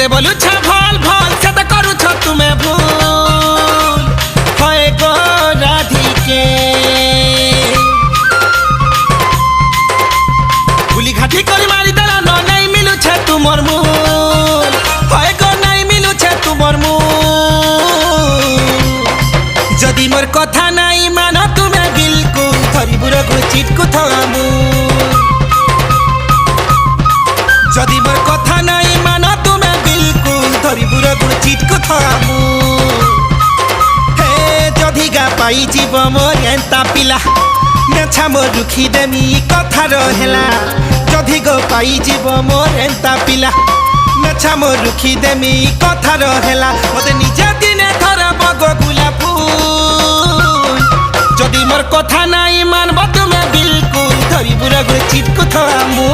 যেতে বলুছ ভল ভল সেতে করুছ তুমি ভুল হয় গো রাধিকে গুলি ঘাটি করে মারি দেলা নাই মিলুছে তোমার মূল হয় গো নাই মিলুছে তোমার মূল যদি মোর কথা নাই মান তুমি বিলকুল ধরি বুড়ো চিটকু থামু যদি মোর কথা নাই মান তুমি বিলকুল ধরি বুড়ো চিটকু থামু হে যদি গা পাই জীব মোর এন্তা পিলা নেছা মোর রুখি দেমি কথা রহেলা যদি গো পাই জীব মোর এন্তা পিলা নেছা মোর রুখি দেমি কথা রহেলা মতে নিজে দিনে ধরব গো গোলাপ ফুল যদি মোর কথা নাই মানব তুমি বিলকুল ধরি বুড়ো চিটকু থামু